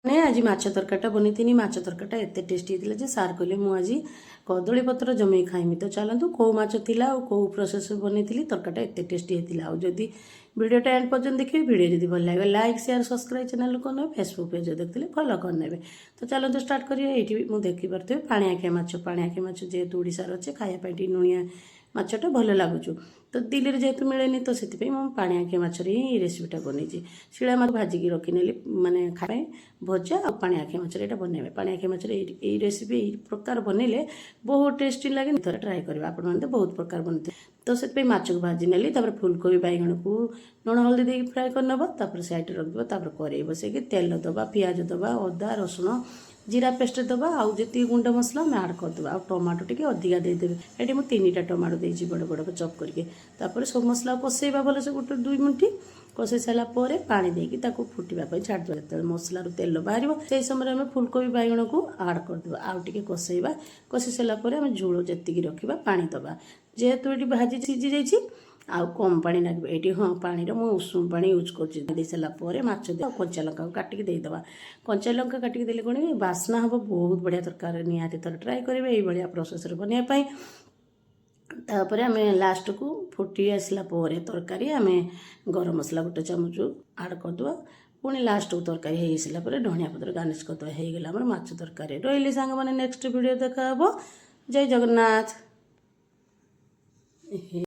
नहीं आज माछ तरकारीटा बनी माछ तरकारीटा एत टेस्टी होता जे सार कहले मुझे कदली पत्र जमे खाइमी तो चलतु कौ माछ थिला और कौ प्रोसेस बनी तरकारीटा एत टेस्टी होता आदि वीडियोटा एंड पर्यंत देखिए वीडियो जब भल लगे लाइक शेयर सब्सक्राइब चैनल को ना फेसबुक पेज देखते फॉलो करने तो चलते स्टार्ट करिए ये मुझे देखिपे पाणिआखिया माछ जेहेतु ओडिशार अच्छे खायापाई नुणिया माछटा भल लगुच तो दिल्ली में जेहेतु मिले तो से पाणिआखिया माछर ही रेसीपीटा बनी शिला माछ भाजिकी रखिनेली माने खाए भजा और पाणिआखिया माछर यहाँ बनइबे पाणिआखिया माछर ये रेसीपी ये प्रकार बनइले बहुत टेस्टी लगे थोड़ा ट्राए करेंगे आपण बहुत प्रकार बनते तो से माछ को भाजी नेली फुलकोबी बैगण को लुण हल्दी दे फ्राए कर सैड रखिदेव कड़े बसैक तेल दबा पियाज दबा अदा रसुण जीरा पेस्ट दबा आउ जी गुंड मसला आम आड करदे आ टमाटो टी अधिका देदेवे ये मुझे 3टा टमाटो देती बड़ बड़ चप करके सब मसला कषेबा भलसे गोटे 2 मिनट कषे सारापर पानी देकी फुटापी छाड़देवा जो मसलार तेल बाहर से समय आम फुलकोबी बैगण को आड करदे आउ टे कषेबा कषि सारापर आम झोल जी रखा पा दबा जेहेतु ये भाजी सीझी जाइए आउ कम पानी लगे ये हाँ पानी मुझे उषुम पा यूज कर सारापर माछ दे कंचा लंका काटिक देदेवा कंचा लंका काटिक देले कौन बास्ना हम बहुत बढ़िया तरकारी निहाती थोड़ा ट्राए करेंगे ये प्रोसेस बनवाई तापर आम लास्ट को फुटी आसला तरकारी आम गरम मसला गोटे चामच आड करदे पुणी लास्ट को तरकारी हो सारापर धनिया पत्र गार्निश करदे होगला आम माछ तरकारी रही सांग मैंने नेक्स्ट वीडियो देखा जय जगन्नाथ।